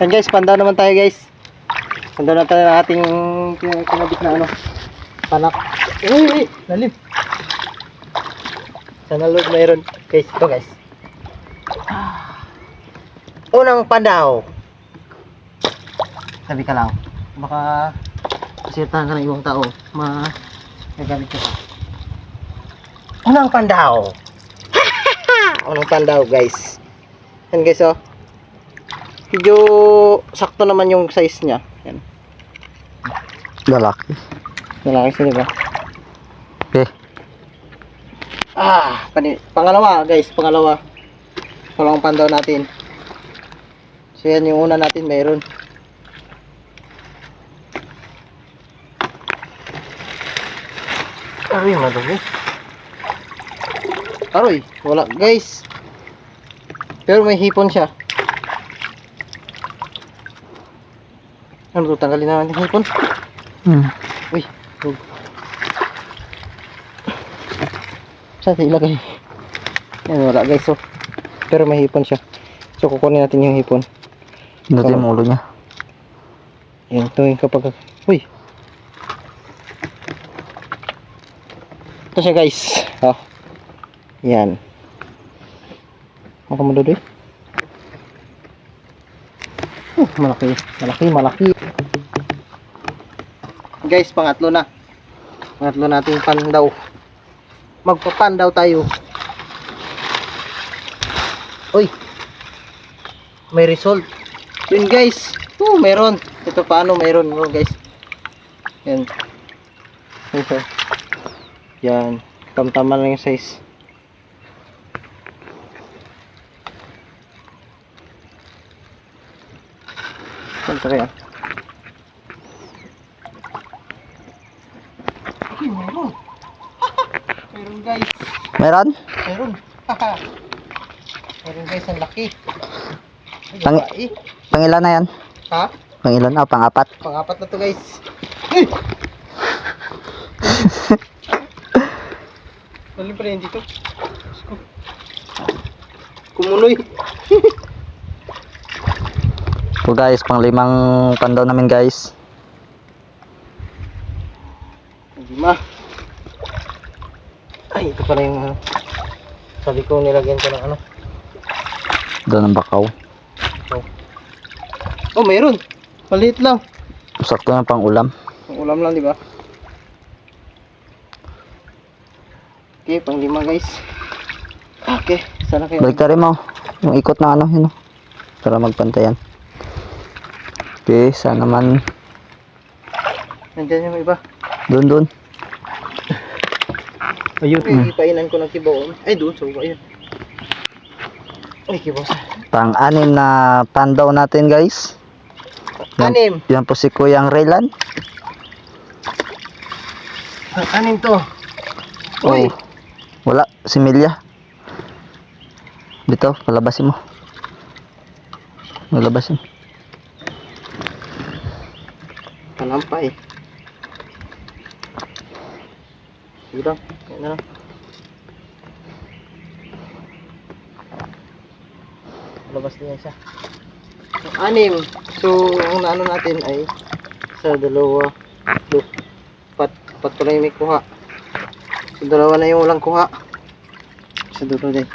Yan guys, pandaw naman tayo guys. Pandaw na tayo ng ating kinabit na ano, panak. Uy, lalim. Sana loob mayroon. Guys, ito guys. Unang pandaw. Sabi ka lang, baka kasirtahan ka ng ibang tao. Magagamit ka pa. Unang pandaw. Unang pandaw guys. Yan guys oh. Medyo sakto naman yung size niya. Yan. Lalaki. Lalaki siya diba? Okay. Pangalawa guys, pangalawa. Pangalawang pandaw natin. So yan yung una natin mayroon. Aroy, madumi. Aroy, wala guys. Pero may hipon siya. Ano to, tanggalin na natin yung hipon. Uy, hug. Saan tayo ilagay? Yan, wala guys oh. Pero may hipon siya. So kukunin natin yung hipon. Natin yung ulo niya. Yan, ito yung kapag... Uy! Ito siya guys. Oh. Yan. Ako madudoy. Malaki. Malaki. Guys, pangatlo na. Pangatlo nating pandaw. Magpapandaw tayo. Uy! May result. Yun guys. Meron. Ito paano meron guys. Yan. Ito. Yan. Tamtama lang yung size. Siyempre yan. Okay, meron. Meron guys. Meron? Meron. Meron guys, ang laki. Pangilan na yan? Ha? Pangilan na? Pang-apat? Pang-apat na to guys. Uy! Malim pala yan dito. Kumunoy. So guys, pang-limang pandaw namin guys. 5. Ay, ito pala yung sabi ko nilagyan ko ng ano. Doon ang bakaw. Oh, mayroon. Maliit lang. Sakto na pang ulam. Pang ulam lang, di ba? Okay, pang 5 guys. Okay, sana kayo. Balik rin mo. Yung ikot na ano, yun. Para magpantayan. Okay, sana naman. Nandiyan yung iba. Doon. Ayun, ipainan ko ng kibaon. Ay, doon sa baba yun. Ay, kibaw sa. Pang-anim na pandaw natin guys. Anim. Yan po si Kuyang Raylan. Pang-anim to. Uy. Oh, wala, si Milya. Dito, palabasin mo. Palabasin. Panampay. Sige lang. Yan na lang. Labas niya siya. Anim. So, ang naano natin ay sa dalawa. Pat pala yung may kuha. So, dalawa na yung walang kuha. Sa dulo din.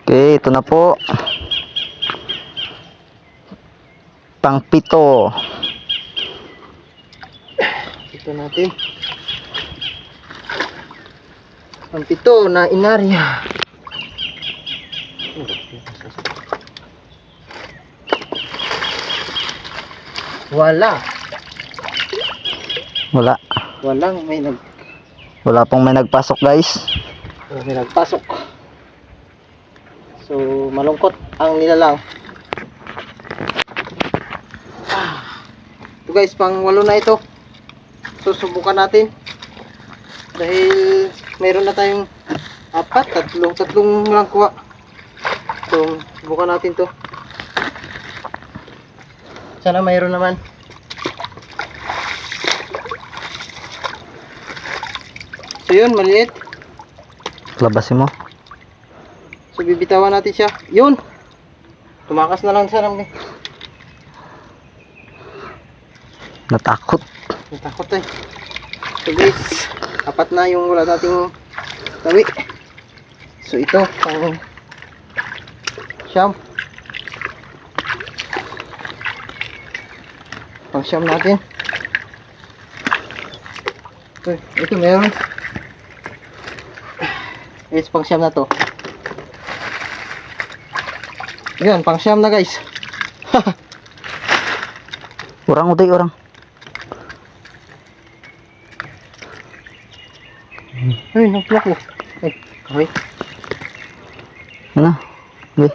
Okay, ito na po. Pang-7. Ito natin. Ang 7 na inarya. Wala. Wala pong may nagpasok guys. May nagpasok. So, malungkot ang nilalang. Ito guys, pang 8 na ito. Susubukan natin. Dahil mayroon na tayong 4, tatlong lang kuha. So, subukan natin to. Sana mayroon naman. So yun, maliit. Labasin mo. So bibitawan natin siya. Yun. Tumakas na lang siya namin. Natakot. Natakot eh. So guys, apat na yung wala nating tawi. So ito, pang siyam. Pang siyam natin. Ito meron. Guys, pang siyam na to. Yan, pang siyam na guys. Orang uday, orang. Ay, naglak ko. Ay, okay. Ano? Uday.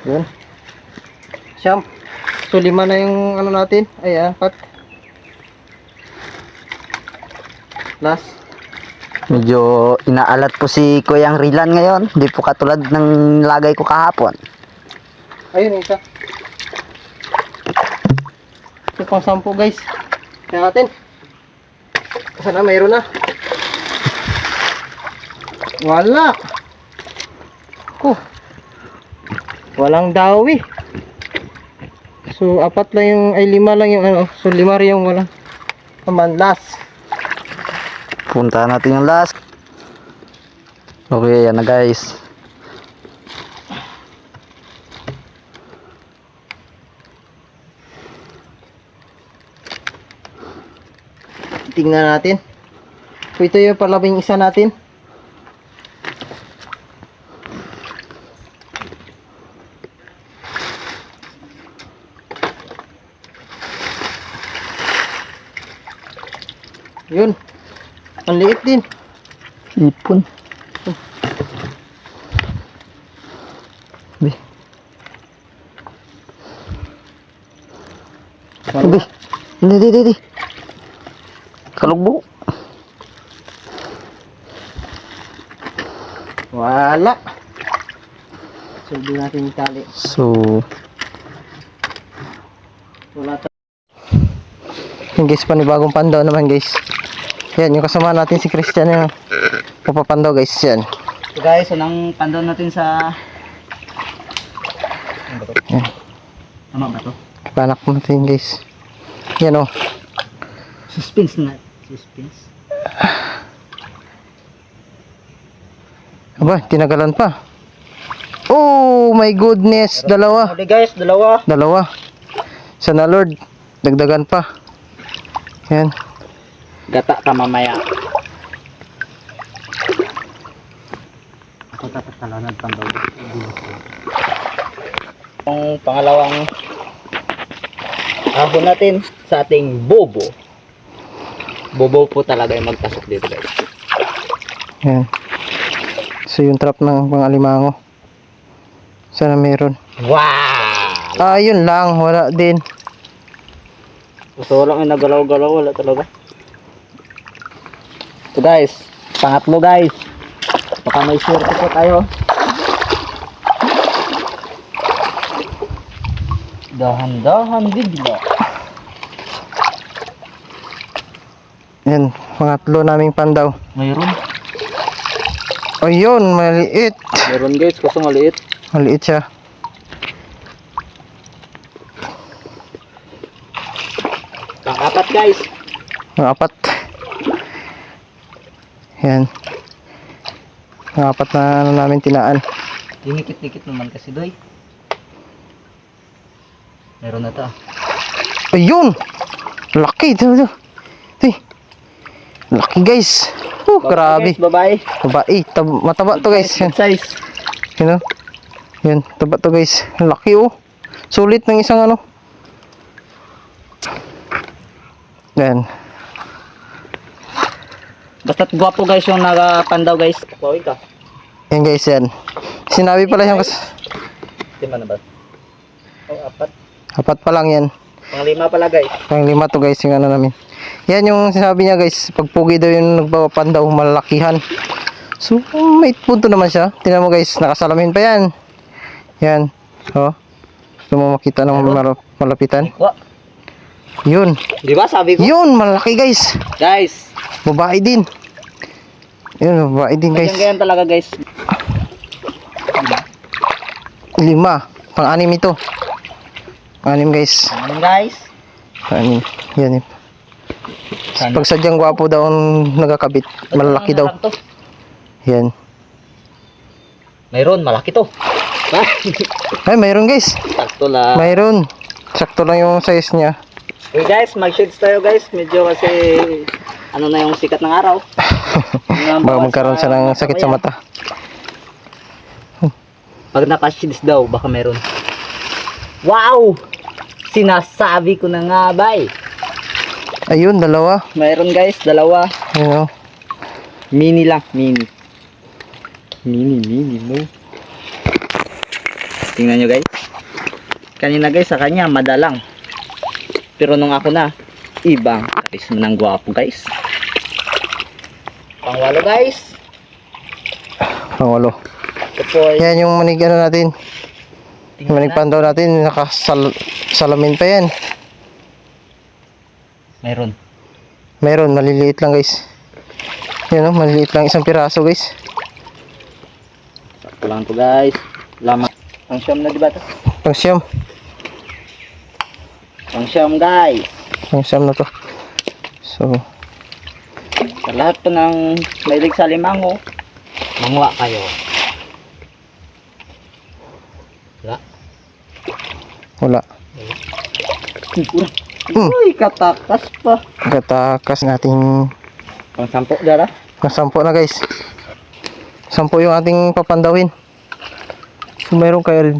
Yun. Siyam. So, 5 na yung ano natin. Ay, 4. Last. Medyo inaalat po si Kuyang Rilan ngayon. Hindi po katulad ng lagay ko kahapon. Ayun, isa. Ito pang 10 guys. Kaya natin. Sana mayroon na. Wala. Walang dawi. So, 4 lang yung, ay 5 lang yung ano. So, 5 rin yung walang pamanlas. Punta natin yung last. Okay, yan na guys. Tingnan natin. So, ito yung palabing isa natin. Yun. Ang liit din. Ipon. Bi. Bi. Di. Kalugbo. Wala. So, hindi natin yung tali. So, Wala tayo. Yung guys, panibagong pandaw naman guys. Yan, yung kasama natin si Christian yung papapandaw guys. Yan. so guys, unang pandaw natin sa... Yan. Tama ba to? Panak natin guys. Yan o. Suspense na. Suspense. Aba, tinagalan pa. Oh my goodness. Dalawa. Okay guys, dalawa. Sana Lord, dagdagan pa. Yan. Gata ka mamaya. Ako dapat talanad pandaw. Ang pangalawang ahon natin sa ating bobo. Bobo po talaga yung magpasok dito guys. Yan. So yung trap ng pangalimango. Sana meron. Wow! Yun lang. Wala din. Gusto lang yung nagalaw-galaw. Wala talaga. So guys, pangatlo guys. Baka may swerte po tayo. Dahan-dahan bigla. Yan. Pangatlo naming pandaw. Mayroon. Ayun, maliit. Mayroon guys, kaso maliit. Maliit siya. Pang-apat guys. Apat. Yan. Apat na ano namin tinaan. Dinikit-dikit naman kasi doy. Meron na to. Ayun! Laki. Ito. Laki guys. Grabe. Guys, babae. Babae. Mataba to guys. Yan. Good size. You know? Yan. Taba to guys. Laki oh. Sulit ng isang ano. Yan. Basta't gwapo guys yung nagapandaw guys. Bawi ka. Yan guys yan. Sinabi pala yung Lima na ba? Oh, apat. apat pa lang yan. Pang-lima pala guys. Pang 5 to guys yung ano namin. Yan yung sinabi niya guys. Pag pugi daw yung nagpapandaw malakihan. So may punto naman siya. Tingnan mo guys. Nakasalamin pa yan. Yan. Oh. Gusto mo makita ng malapitan? Wa. Yun. Di ba sabi ko? Yun. Malaki guys. Guys. Babae din. Yun, babae din guys. Ganyan talaga guys. 5. Pang-anim ito. Pang-anim guys. Ano guys? Pang-anim. Yan eh. Sana. Pag sadyang gwapo daw ang nagkakabit, malalaki daw. To. Yan. Mayroon, malaki to. Ay, mayroon guys. Sakto lang. Mayroon. Sakto lang yung size niya. Okay guys, mag-shades tayo guys. Medyo kasi ano na yung sikat ng araw. Baka magkaroon siya ng sakit sa mata. Pag naka-shades daw, baka meron. Wow! Sinasabi ko na nga bay. Ayun, 2. Mayroon guys, 2. Ayun, oh. Mini lang, mini. Mini mo. Tingnan nyo guys. Kanina guys, sa kanya, madalang. Pero nung ako na, ibang karisma ng gwapo guys. Pang-8 guys. Pang-8. Ito po ay Yan yung manig ano natin. Manig pandaw natin, nakasalamin pa yan. mayroon. Mayroon, maliliit lang guys. Yan oh, maliliit lang, 1 piraso guys. Sakto lang to guys. Lamang. Pang siyam na diba to? Pang siyam. Pang siyam guys. Pang siyam na to. So, Sa lahat po ng mahilig sa limango, mangwa kayo. Wala. wala. Uy, katakas pa. Katakas nating Pang 10 dara. Mas 10 na guys. 10 yung ating papandawin. So, mayroon kayo rin.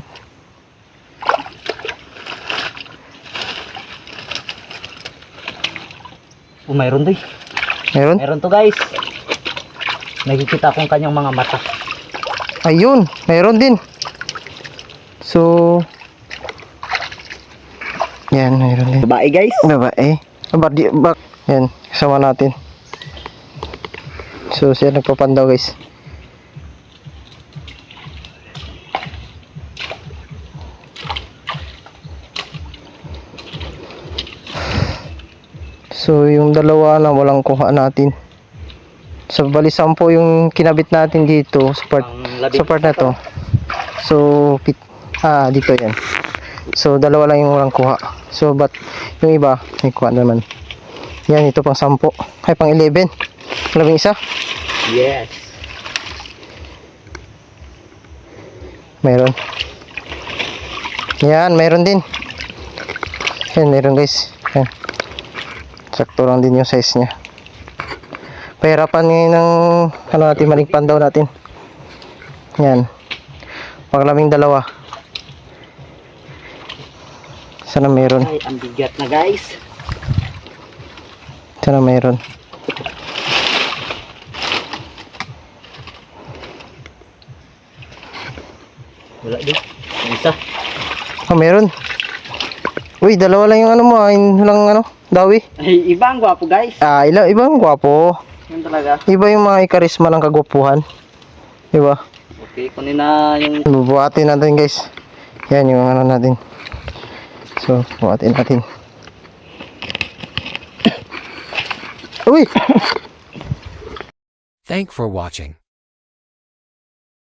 Oh, mayroon to eh. Mayroon? Mayroon to guys. Nakikita kong kanyang mga mata. Ayun, mayroon din. So, yan, mayroon din. Babae guys. Babae. Bak. Yan, kasama natin. So, siya nagpapandaw guys. So, yung 2 na walang kuha natin. So, bali 10 yung kinabit natin dito sa part na to. So, dito yan. So, 2 lang yung walang kuha. So, but yung iba, may kuha naman. Yan, ito pang 10. Ay, pang 11. 11 Yes. Mayroon. Yan, mayroon din. Yan, mayroon guys. Yan. Sakto lang din yung size niya. Pahirapan ngayon ng ano natin, maligpan daw natin. Yan. Pang 12. Sana mayroon. Ay, ang bigat na guys. Sana mayroon. Wala din. Yung isa. Mayroon. Uy, 2 lang yung ano mo, yung lang ano, dawi. Ay, iba ang gwapo guys. Iba yung gwapo. Yan talaga. Iba yung mga karisma ng kagwapuhan. Diba? Okay, kunin na yung Bubuhatin natin guys. Yan yung ano natin. So, buhatin natin. Uy! Thank for watching.